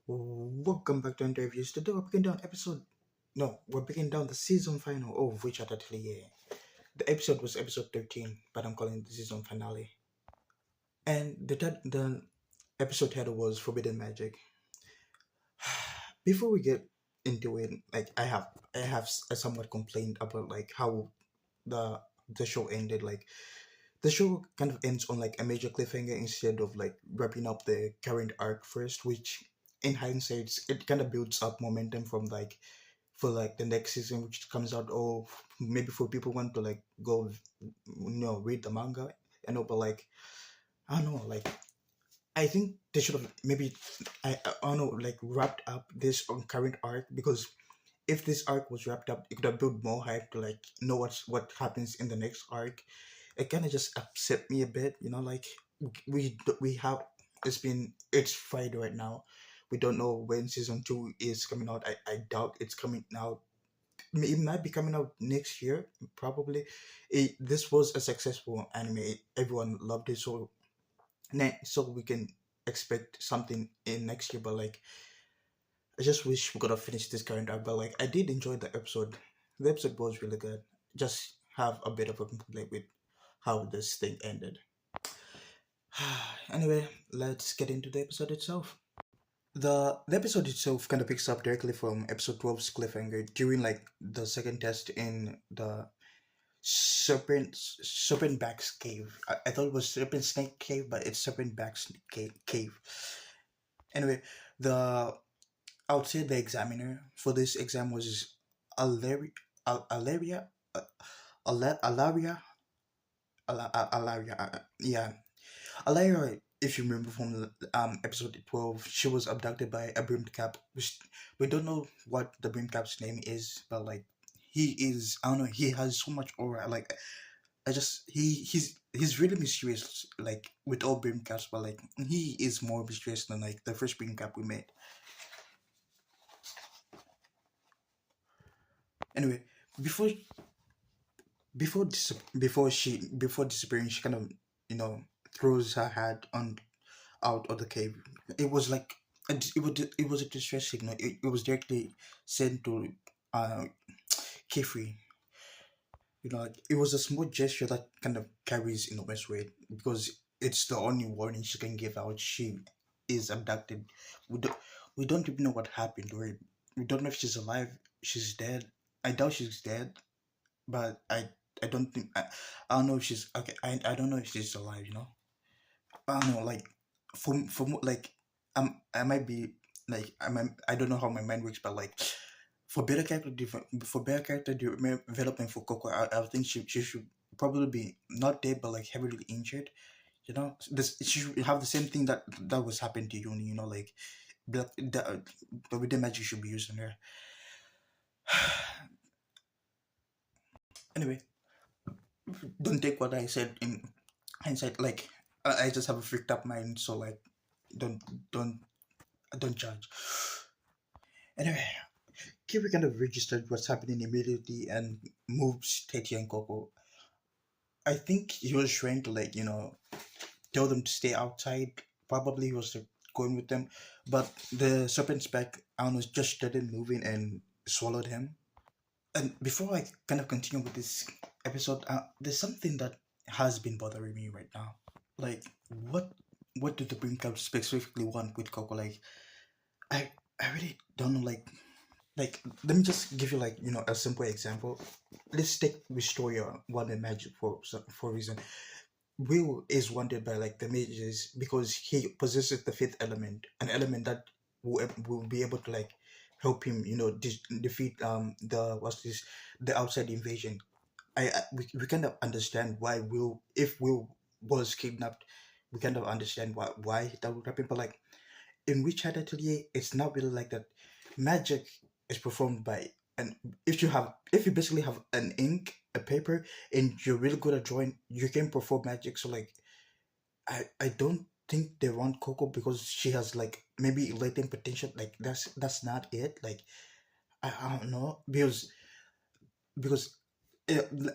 Welcome back to interviews. Today we're breaking down episode. No, we're breaking down the season final of Richard Atelier. The episode was episode 13, but I'm calling it the season finale. And the episode title was Forbidden Magic. Before we get into it, I somewhat complained about like how the the show ended. Like the show kind of ends on like a major cliffhanger instead of like wrapping up the current arc first, which in hindsight it kind of builds up momentum from like for like the next season which comes out, or maybe for people who want to like go read the manga and all. But like I don't know, like I think they should have maybe I don't know, like wrapped up this on current arc, because if this arc was wrapped up, it could have built more hype to like know what happens in the next arc. It kind of just upset me a bit, like we have it's Friday right now. We don't know when season 2 is coming out. I doubt it's coming out. It might be coming out next year, probably. This was a successful anime. Everyone loved it, so so we can expect something in next year. But like, I just wish we could have finished this current arc. But like, I did enjoy the episode. The episode was really good. Just have a bit of a complaint with how this thing ended. Anyway, let's get into the episode itself. The episode itself kind of picks up directly from episode 12's cliffhanger during like the second test in the serpent back's cave. I thought it was serpent snake cave, but it's serpent back's cave. Anyway, the I would say the examiner for this exam was Alaria, Alaria, Alaria, Alaria. Yeah, Alaria. If you remember from episode 12, she was abducted by a brimmed cap. Which we don't know what the brimmed cap's name is, but like he is, I don't know. He has so much aura. Like I just he's really mysterious. Like with all brimmed caps, but like he is more mysterious than like the first brimmed cap we met. Anyway, before before disappearing, she kind of you know throws her hat on out of the cave. It was like it was a distress signal. It was directly sent to uh Kefri. Like, it was a small gesture that kind of carries enormous weight, because it's the only warning she can give out. She is abducted. We don't even know what happened to her. We don't know if she's alive. She's dead. I doubt she's dead, but I don't think I don't know if she's okay. I don't know if she's alive. I don't know. Like like I might be like I don't know how my mind works, but like for better character development for Coco, I think she should probably be not dead, but like heavily injured. This she should have the same thing that was happening to Yuni. Like the with the magic should be used on her. Anyway, don't take what I said in hindsight. Like I just have a freaked up mind, so like don't don't don't judge. Anyway, Kiri kind of registered what's happening immediately and moves Teti and Coco. I think he was trying to like tell them to stay outside. Probably he was like, going with them, but the serpent's back, I don't know, just started moving and swallowed him. And before I kind of continue with this episode, there's something that has been bothering me right now. Like, what do the Brim Club specifically want with Coco? Like, I really don't know. Like let me just give you like a simple example. Let's take Restoria One and Magic for a reason. Will is wanted by like the mages because he possesses the fifth element, an element that will be able to like help him, defeat the outside invasion. We kind of understand why Will, if Will was kidnapped, we kind of understand why that would happen. But like in Richard Atelier, it's not really like that. Magic is performed by, and if you basically have an ink, a paper, and you're really good at drawing, you can perform magic. So like I don't think they want Coco because she has like maybe latent potential. Like that's not it. Like I don't know, because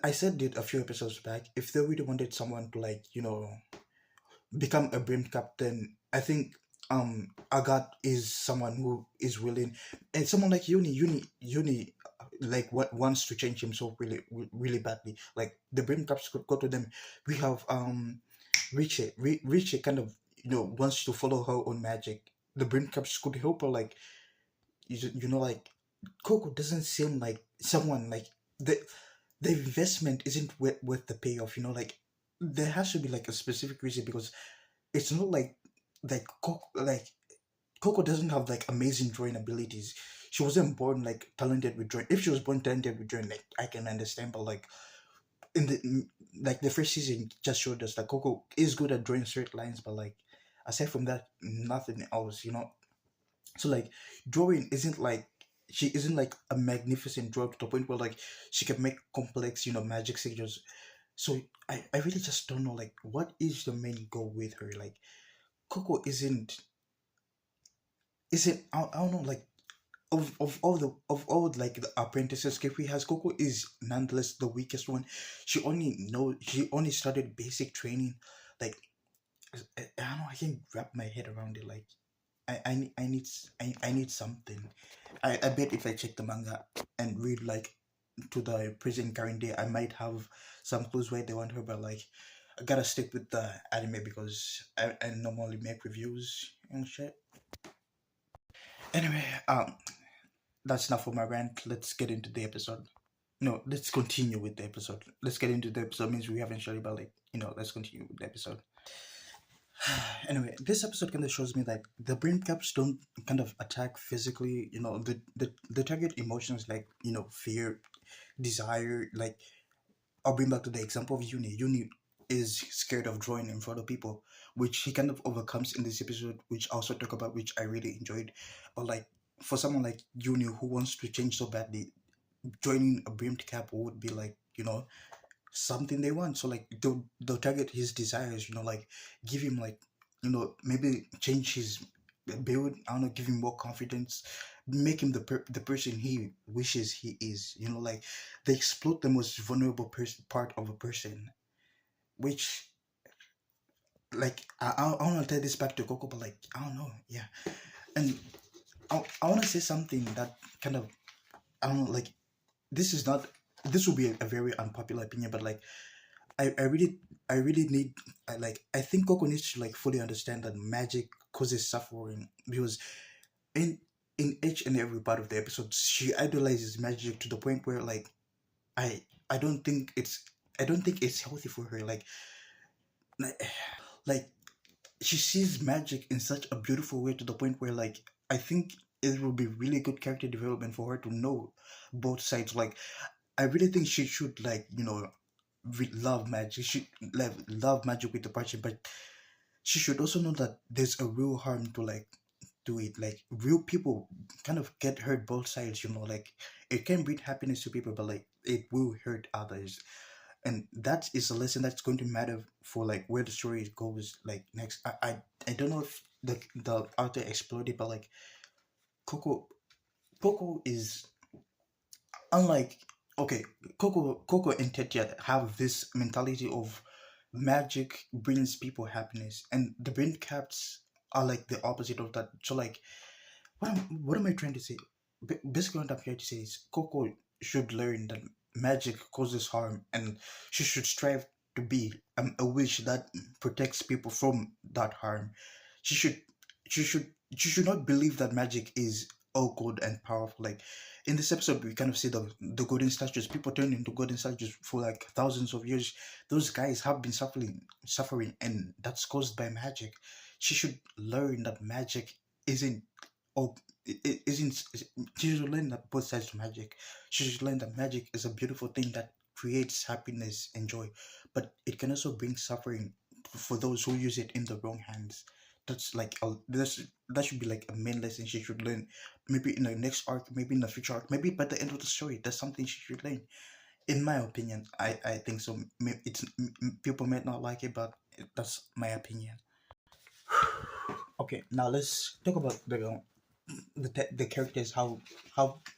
I said it a few episodes back. If they really wanted someone to like become a brim captain, I think Agat is someone who is willing, and someone like Uni like what wants to change himself really badly. Like the brain caps could go to them. We have Richie kind of wants to follow her own magic. The brain caps could help her, like like Coco doesn't seem like someone like the the investment isn't worth the payoff. Like there has to be like a specific reason, because it's not like Coco doesn't have like amazing drawing abilities. She wasn't born like talented with drawing. If she was born talented with drawing, like I can understand, but like in the first season just showed us that Coco is good at drawing straight lines, but like aside from that, nothing else. So like drawing isn't like she isn't like a magnificent drawer to the point where like she can make complex magic signals. So I really just don't know like what is the main goal with her. Like Coco isn't I don't know, like of all like the apprentices Kefri has, Coco is nonetheless the weakest one. She only started basic training. Like I don't know, I can't wrap my head around it. Like I need something. I bet if I check the manga and read like to the present current day, I might have some clues where they want her, but like I gotta stick with the anime because I normally make reviews and shit. Anyway, that's enough for my rant. Let's get into the episode. No, let's continue with the episode. Let's get into the episode means we haven't shared about, like, let's continue with the episode. Anyway, this episode kind of shows me that the brain caps don't kind of attack physically. The target emotions like fear, desire. Like I'll bring back to the example of Uni. Uni is scared of drawing in front of people, which he kind of overcomes in this episode, which I also talk about, which I really enjoyed. But like for someone like Uni who wants to change so badly, joining a brimmed cap would be like something they want. So like they'll target his desires. Like give him like maybe change his build. I don't know, give him more confidence, make him the person he wishes he is. Like they exploit the most vulnerable part of a person, which like I want to tell this back to Coco, but like I don't know, yeah. And I want to say something that kind of I don't know, like this is not this will be a very unpopular opinion, but like I really need I think Coco needs to like fully understand that magic causes suffering, because in each and every part of the episode she idolizes magic to the point where like I I don't think it's I don't think it's healthy for her. Like she sees magic in such a beautiful way to the point where like I think it will be really good character development for her to know both sides. Like I really think she should like love magic. She love magic with the passion, but she should also know that there's a real harm to like do it. Like real people kind of get hurt both sides. Like it can bring happiness to people, but like it will hurt others, and that is a lesson that's going to matter for like where the story goes like next. I don't know if the author explored it, but like Coco Coco is unlike okay Coco and Tetia have this mentality of magic brings people happiness, and the brain caps are like the opposite of that. So like what am I trying to say? Basically what I'm trying to say is Coco should learn that magic causes harm, and she should strive to be a witch that protects people from that harm. She should she should not believe that magic is all good and powerful. Like in this episode, we kind of see the golden statues. People turn into golden statues for like thousands of years. Those guys have been suffering, and that's caused by magic. She should learn that magic isn't all. It isn't. She should learn that both sides of magic. She should learn that magic is a beautiful thing that creates happiness and joy, but it can also bring suffering for those who use it in the wrong hands. That should be like a main lesson she should learn. Maybe in the next arc, maybe in the future arc, maybe by the end of the story. That's something she should learn. In my opinion, I think so. People might not like it, but that's my opinion. Okay, now let's talk about the characters, how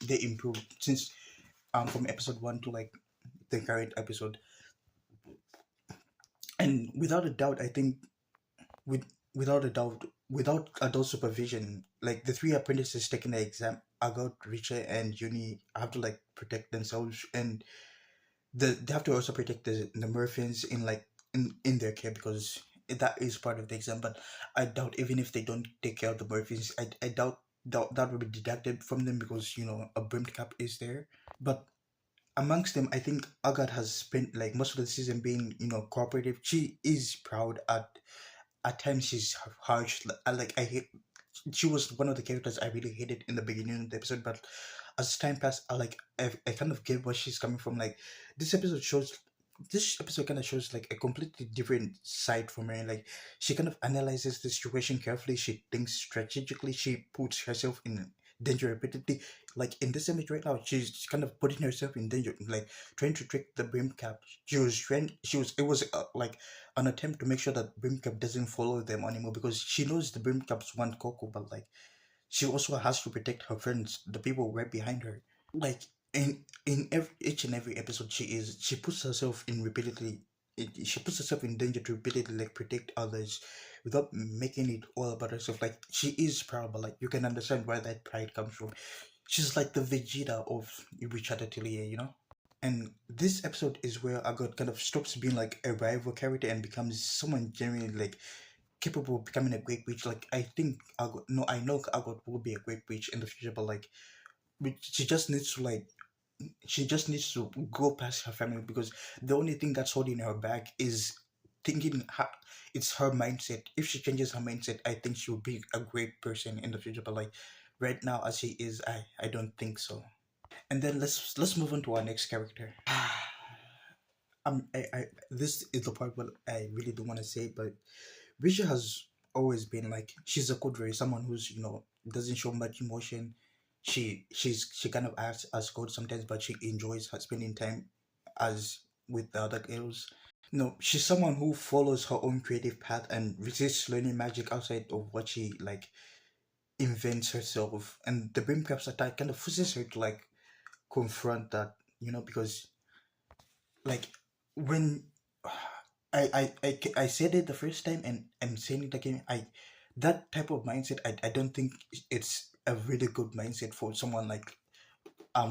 they improve since from episode 1 to like the current episode. And without a doubt, I think with without a doubt, without adult supervision, like the three apprentices taking the exam, Agot, Richard, and Uni have to like protect themselves, and they have to also protect the Murphins in like in their care because that is part of the exam. But I doubt even if they don't take care of the Murphins, I doubt that will be deducted from them because a brimmed cap is there. But amongst them, I think Agat has spent like most of the season being cooperative. She is proud at times she's harsh. Like I hate. She was one of the characters I really hated in the beginning of the episode, but as time passed, I kind of get where she's coming from. Like this episode shows. This episode kind of shows like a completely different side from her. Like she kind of analyzes the situation carefully. She thinks strategically. She puts herself in danger repeatedly. Like in this image right now, she's kind of putting herself in danger. Like trying to trick the brim cap. She was trying. She was. It was like an attempt to make sure that Brimcap doesn't follow them anymore because she knows the Brimcaps want Coco, but like she also has to protect her friends, the people right behind her. Like each and every episode, she puts herself in repeatedly. She puts herself in danger to repeatedly like protect others, without making it all about herself. Like she is proud, but like you can understand where that pride comes from. She's like the Vegeta of Richard Atelier. And this episode is where Agot kind of stops being like a rival character and becomes someone genuinely like capable of becoming a great witch. Like I think Agot, no, I know Agot will be a great witch in the future, but like she just needs to go past her family because the only thing that's holding her back is thinking it's her mindset. If she changes her mindset, I think she will be a great person in the future. But like right now, as she is, I don't think so. And then let's move on to our next character. This is the part what I really don't want to say, but Risha has always been like she's a Kodre, someone who's doesn't show much emotion. She kind of acts as code sometimes, but she enjoys her spending time as with the other girls. No, she's someone who follows her own creative path and resists learning magic outside of what she like invents herself. And the Brimcraps attack kind of forces her to like confront that, because like when I said it the first time and I'm saying it again. That type of mindset, I don't think it's a really good mindset for someone like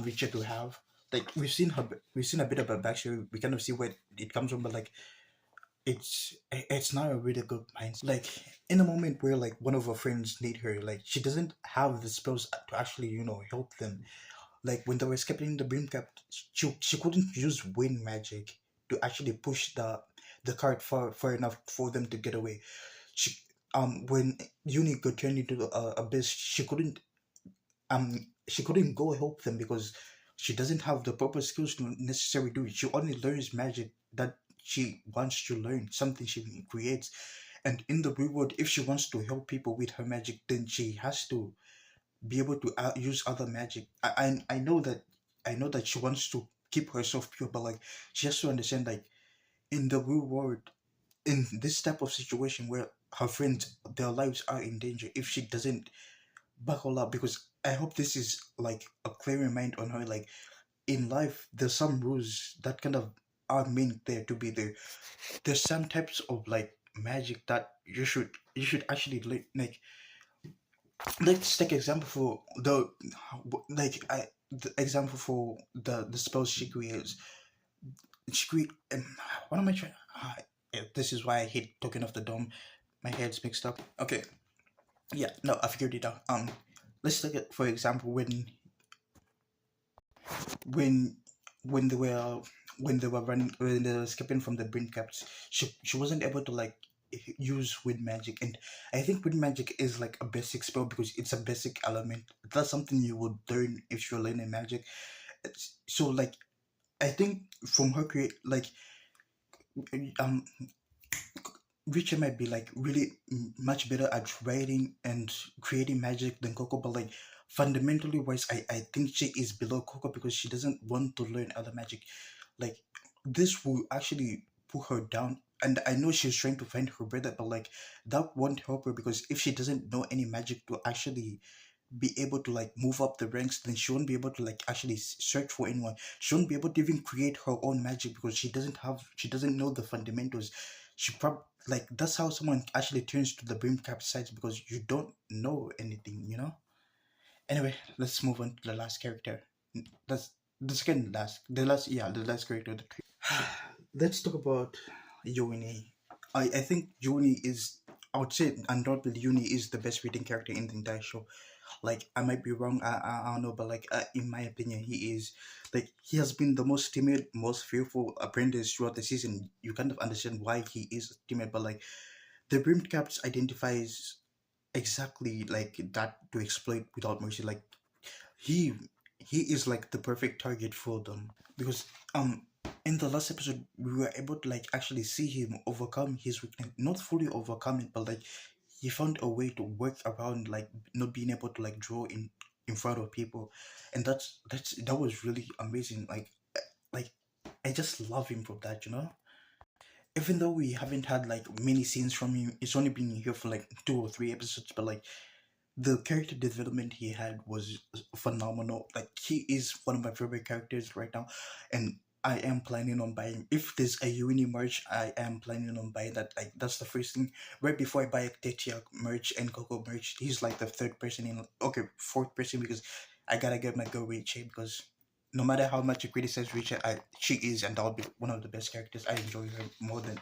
Richard to have. Like we've seen a bit of a backstory. We kind of see where it comes from, but like it's not a really good mindset. Like in a moment where like one of her friends need her, like she doesn't have the spells to actually help them. Like when they were escaping the brim cap, she couldn't use wind magic to actually push the cart far enough for them to get away. She when Uni got turned into a abyss, she couldn't go help them because she doesn't have the proper skills to necessarily do it. She only learns magic that she wants to learn, something she creates. And in the reward, if she wants to help people with her magic, then she has to be able to use other magic. I know that she wants to keep herself pure, but like she has to understand like in the real world, in this type of situation where her friends their lives are in danger, if she doesn't buckle up, because I hope this is like a clear reminder on her, like in life there's some rules that kind of are meant there to be there. There's some types of like magic that you should actually like let's take example for the example for the spells she creates. She create what am I trying? Yeah, this is why I hate talking off the dome. My head's mixed up. Okay, yeah, no, I figured it out. Let's take it for example when when they were when they were escaping from the brain caps. She wasn't able to like use wind magic, and I think wind magic is like a basic spell because it's a basic element. That's something you would learn if you're learning magic. So like I think from her create like um Richard might be like really much better at writing and creating magic than Coco, but like fundamentally wise, I think she is below Coco because she doesn't want to learn other magic. Like this will actually put her down. And I know she's trying to find her brother, but like that won't help her because if she doesn't know any magic to actually be able to like move up the ranks, then she won't be able to like actually search for anyone. She won't be able to even create her own magic because she doesn't know the fundamentals. She probably like that's how someone actually turns to the brim cap sides because you don't know anything, you know. Anyway, let's move on to the last character. That's the second last, the last, yeah, the last character. Let's talk about Uni. I think Uni is, I would say, undoubtedly, Uni is the best reading character in the entire show. Like, I might be wrong, I don't know, but like, in my opinion, he is, like, he has been the most timid, most fearful apprentice throughout the season. You kind of understand why he is timid, but like, the Brim Caps identifies exactly like that to exploit without mercy. Like, he he is like the perfect target for them because in the last episode we were able to like actually see him overcome his weakness, not fully overcome it, but like he found a way to work around like not being able to like draw in front of people, and that was really amazing. Like I just love him for that, you know. Even though we haven't had like many scenes from him, it's only been here for like 2 or 3 episodes, but like the character development he had was phenomenal. Like he is one of my favorite characters right now, and I am planning on buying. If there's a Uni merch, I am planning on buying that. Like that's the first thing. Right before I buy Tetia merch and Coco merch, he's like the third person in. Okay, fourth person because I gotta get my girl Rachel because no matter how much you criticize Rachel, she is and that'll be one of the best characters. I enjoy her more than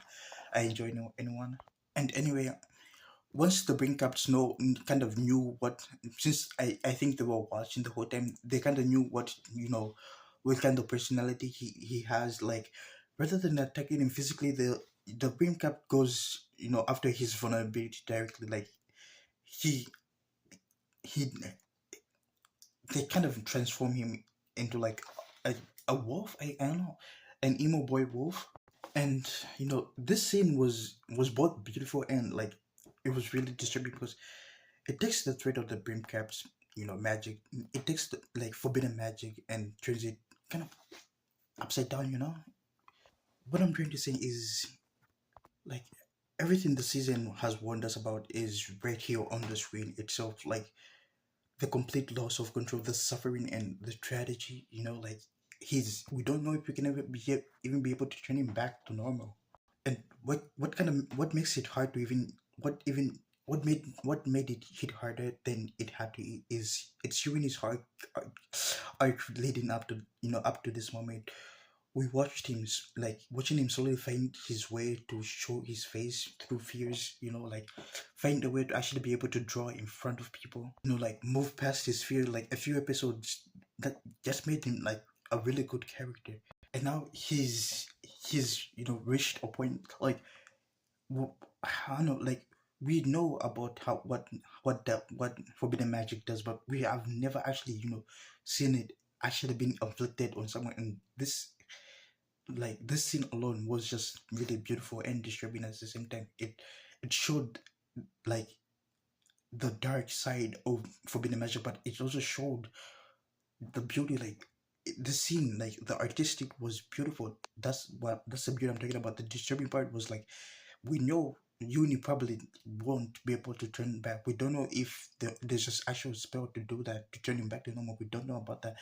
I enjoy anyone. And anyway, once the Brink Ups kind of knew what, since I think they were watching the whole time, they kind of knew what, you know, what kind of personality he has. Like rather than attacking him physically, the Brink Up goes, you know, after his vulnerability directly. Like he he they kind of transform him into like a, a wolf. I don't know, an emo boy wolf. And you know, this scene was both beautiful and like it was really disturbing because it takes the thread of the brim caps, you know, magic. It takes the like forbidden magic and turns it kind of upside down, you know. What I'm trying to say is like everything the season has warned us about is right here on the screen itself. Like the complete loss of control, the suffering, and the tragedy. You know, like he's we don't know if we can ever even be able to turn him back to normal. And what makes it hard to even what made it hit harder than it had to is it's showing his arc leading up to, you know, up to this moment. We watched him like watching him slowly find his way to show his face through fears, you know, like find a way to actually be able to draw in front of people, you know, like move past his fear. Like a few episodes that just made him like a really good character. And now he's you know reached a point like I don't know, like we know about how what forbidden magic does, but we have never actually, you know, seen it actually being inflicted on someone. And this scene alone was just really beautiful and disturbing at the same time. It showed like the dark side of forbidden magic, but it also showed the beauty. Like the scene, like the artistic was beautiful. That's the beauty I'm talking about. The disturbing part was like we know Uni probably won't be able to turn back. We don't know if there's just actual spell to do that to turn him back to normal. We don't know about that.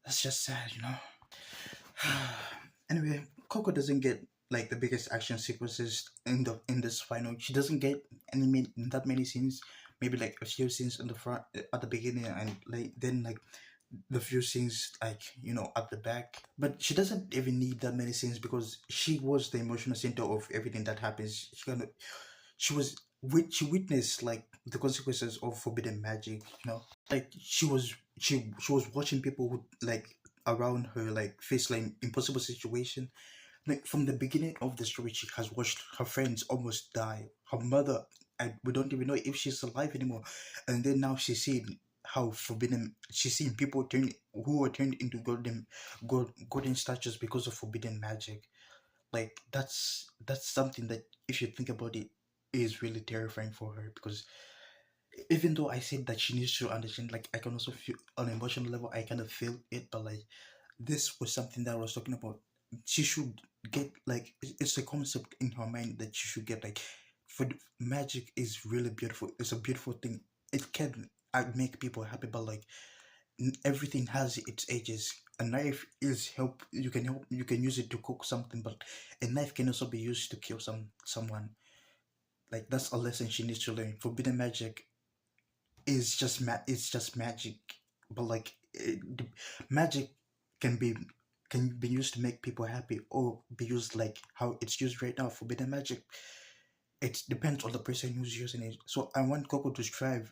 That's just sad, you know. Anyway, Coco doesn't get like the biggest action sequences in this final. She doesn't get that many scenes. Maybe like a few scenes in the front at the beginning, and like then like the few scenes like, you know, at the back. But she doesn't even need that many scenes because she was the emotional center of everything that happens. She witnessed like the consequences of forbidden magic, you know. Like she was watching people who like around her like face like impossible situation. Like from the beginning of the story, she has watched her friends almost die. Her mother, we don't even know if she's alive anymore. And then now she's seeing how forbidden. She's seeing people who were turned into golden statues because of forbidden magic. Like that's something that, if you think about it, is really terrifying for her because even though I said that she needs to understand, like I can also feel on an emotional level, I kind of feel it, but like this was something that I was talking about. She should get like it's a concept in her mind that she should get like for magic is really beautiful. It's a beautiful thing. It can make people happy, but like everything has its edges. A knife is help. You can use it to cook something, but a knife can also be used to kill someone. Like that's a lesson she needs to learn. Forbidden magic is just it's just magic, but like magic can be can be used to make people happy or be used like how it's used right now. Forbidden magic, it depends on the person who's using it. So I want Coco to strive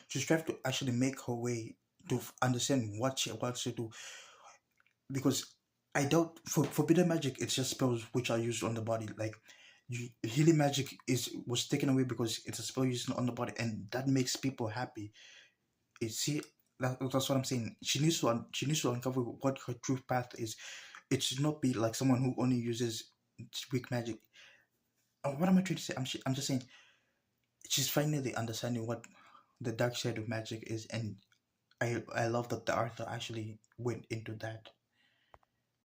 to actually make her way to understand what she wants to do, because I doubt for forbidden magic it's just spells which are used on the body. Like healing magic is was taken away because it's a spell used on the body, and that makes people happy. It see that's what I'm saying. She needs to uncover what her true path is. It should not be like someone who only uses weak magic. What am I trying to say? I'm just saying she's finally understanding what the dark side of magic is, and I love that the author actually went into that.